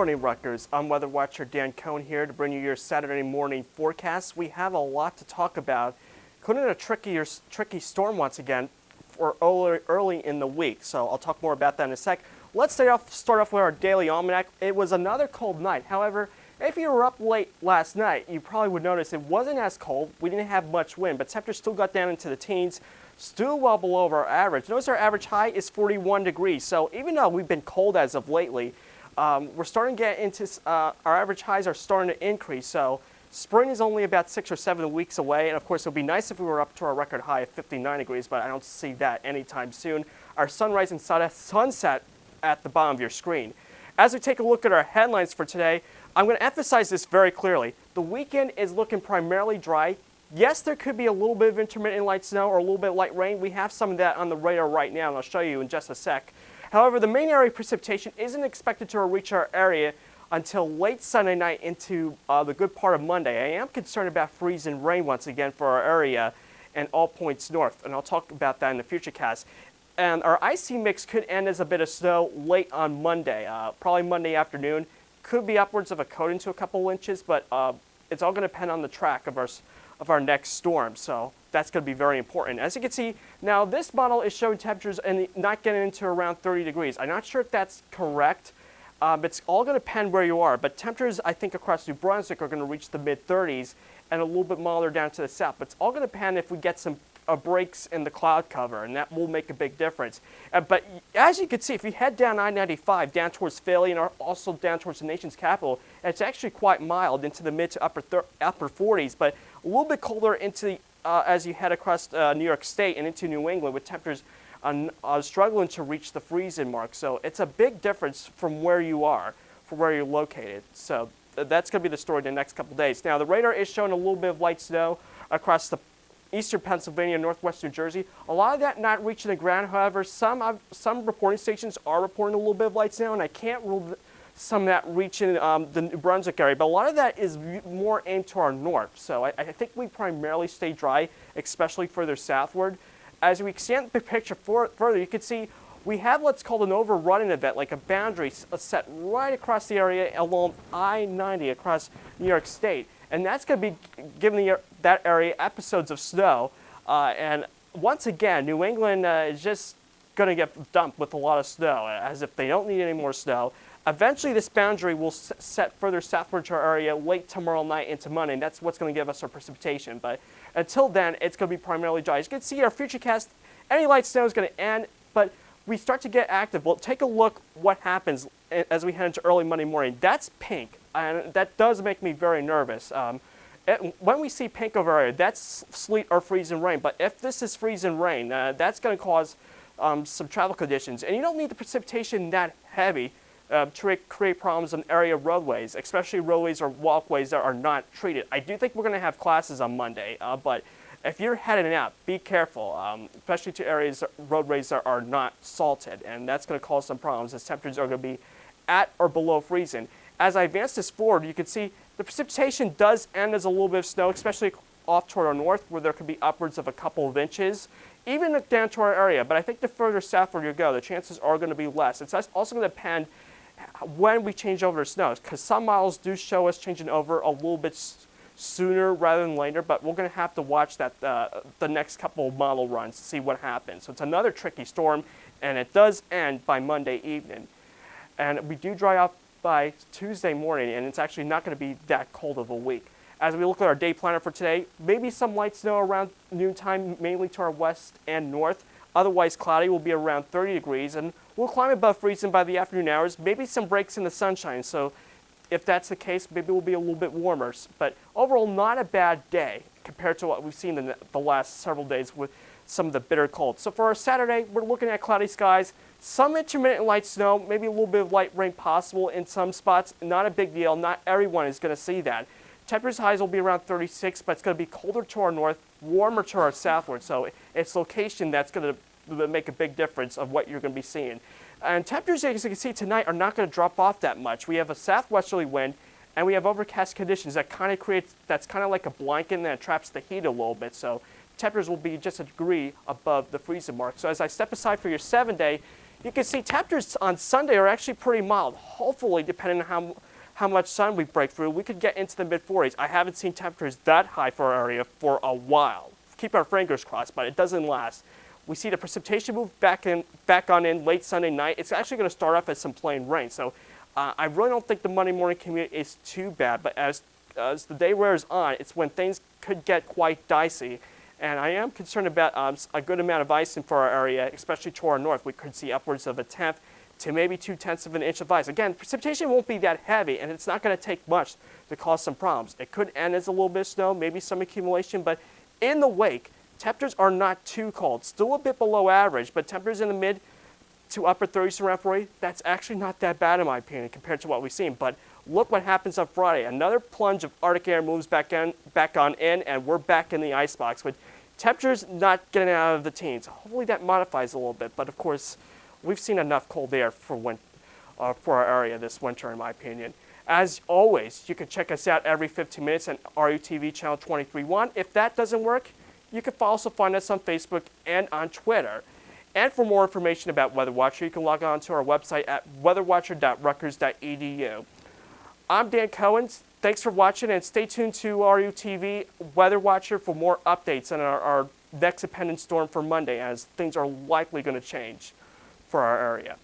morning, Rutgers. I'm Weather Watcher Dan Cohn here to bring you your Saturday morning forecast. We have a lot to talk about, including a tricky storm once again for early in the week. So I'll talk more about that in a sec. Let's start off with our daily almanac. It was another cold night. However, if you were up late last night, you probably would notice it wasn't as cold. We didn't have much wind, but temperatures still got down into the teens, still well below our average. Notice our average high is 41 degrees. So even though we've been cold as of lately, we're starting to get into, our average highs are starting to increase. So spring is only about 6 or 7 weeks away. And of course, it would be nice if we were up to our record high of 59 degrees, but I don't see that anytime soon. Our sunrise and sunset at the bottom of your screen. As we take a look at our headlines for today, I'm going to emphasize this very clearly. The weekend is looking primarily dry. Yes, there could be a little bit of intermittent light snow or a little bit of light rain. We have some of that on the radar right now, and I'll show you in just a sec. However, the main area of precipitation isn't expected to reach our area until late Sunday night into the good part of Monday. I am concerned about freezing rain once again for our area and all points north, and I'll talk about that in the future cast. And our icy mix could end as a bit of snow late on Monday, probably Monday afternoon. Could be upwards of a coating to a couple inches, but it's all going to depend on the track of our next storm. So that's going to be very important. As you can see, now this model is showing temperatures and not getting into around 30 degrees. I'm not sure if that's correct. It's all going to depend where you are. But temperatures, I think, across New Brunswick are going to reach the mid-30s and a little bit milder down to the south. But it's all going to depend if we get some breaks in the cloud cover, and that will make a big difference. But as you can see, if you head down I-95, down towards Philly and also down towards the nation's capital, it's actually quite mild into the mid to upper 40s, but a little bit colder into the, as you head across New York State and into New England with temperatures struggling to reach the freezing mark. So it's a big difference from where you are, from where you're located. So that's going to be the story in the next couple of days. Now, the radar is showing a little bit of light snow across the eastern Pennsylvania, northwest New Jersey. A lot of that not reaching the ground. However, some reporting stations are reporting a little bit of light snow, and I can't rule some of that reaching the New Brunswick area. But a lot of that is more aimed to our north. So I think we primarily stay dry, especially further southward. As we extend the picture further, you can see we have what's called an overrunning event, like a boundary set right across the area along I-90 across New York State. And that's going to be giving that area episodes of snow. And once again, New England is just going to get dumped with a lot of snow, as if they don't need any more snow. Eventually, this boundary will set further southward to our area late tomorrow night into Monday, and that's what's going to give us our precipitation. But until then, it's going to be primarily dry. As you can see, our future cast, any light snow is going to end, but we start to get active. Well, take a look what happens as we head into early Monday morning. That's pink, and that does make me very nervous. When we see pink over area, that's sleet or freezing rain. But if this is freezing rain, that's going to cause some travel conditions. And you don't need the precipitation that heavy to create problems on area roadways, especially roadways or walkways that are not treated. I do think we're going to have classes on Monday, but if you're heading out, be careful, especially to areas, roadways that are not salted, and that's going to cause some problems as temperatures are going to be at or below freezing. As I advance this forward, you can see the precipitation does end as a little bit of snow, especially off toward our north, where there could be upwards of a couple of inches, even down to our area. But I think the further southward you go, the chances are going to be less. It's also going to depend when we change over to snow, because some models do show us changing over a little bit sooner rather than later, but we're going to have to watch that the next couple of model runs to see what happens. So it's another tricky storm, and it does end by Monday evening. And we do dry off by Tuesday morning, and it's actually not going to be that cold of a week. As we look at our day planner for today, maybe some light snow around noontime, mainly to our west and north. Otherwise, cloudy will be around 30 degrees, and we'll climb above freezing by the afternoon hours. Maybe some breaks in the sunshine, so if that's the case, maybe we'll be a little bit warmer. But overall, not a bad day compared to what we've seen in the last several days with some of the bitter cold. So for our Saturday, we're looking at cloudy skies, some intermittent light snow, maybe a little bit of light rain possible in some spots. Not a big deal. Not everyone is going to see that. Temperatures highs will be around 36, but it's going to be colder to our north, warmer to our southward. So it's location that's going to make a big difference of what you're going to be seeing. And temperatures, as you can see tonight, are not going to drop off that much. We have a southwesterly wind, and we have overcast conditions that kind of creates, that's kind of like a blanket that traps the heat a little bit. So temperatures will be just a degree above the freezing mark. So as I step aside for your 7-day, you can see temperatures on Sunday are actually pretty mild. Hopefully, depending on how much sun we break through, we could get into the mid-40s. I haven't seen temperatures that high for our area for a while. Keep our fingers crossed, but it doesn't last. We see the precipitation move back on in late Sunday night. It's actually going to start off as some plain rain. So I really don't think the Monday morning commute is too bad. But as the day wears on, it's when things could get quite dicey. And I am concerned about a good amount of ice in for our area, especially to our north. We could see upwards of 1/10 to maybe 2/10 of an inch of ice. Again, precipitation won't be that heavy, and it's not going to take much to cause some problems. It could end as a little bit of snow, maybe some accumulation, but in the wake, temperatures are not too cold. Still a bit below average, but temperatures in the mid to upper 30s around 40, that's actually not that bad in my opinion compared to what we've seen. But look what happens on Friday. Another plunge of Arctic air moves back on in, and we're back in the icebox with temperatures not getting out of the teens. Hopefully that modifies a little bit, but of course, we've seen enough cold air for our area this winter, in my opinion. As always, you can check us out every 15 minutes on RUTV channel 23.1. If that doesn't work, you can also find us on Facebook and on Twitter. And for more information about WeatherWatcher, you can log on to our website at weatherwatcher.rutgers.edu. I'm Dan Cohen. Thanks for watching, and stay tuned to RUTV WeatherWatcher for more updates on our next impending storm for Monday, as things are likely going to change for our area.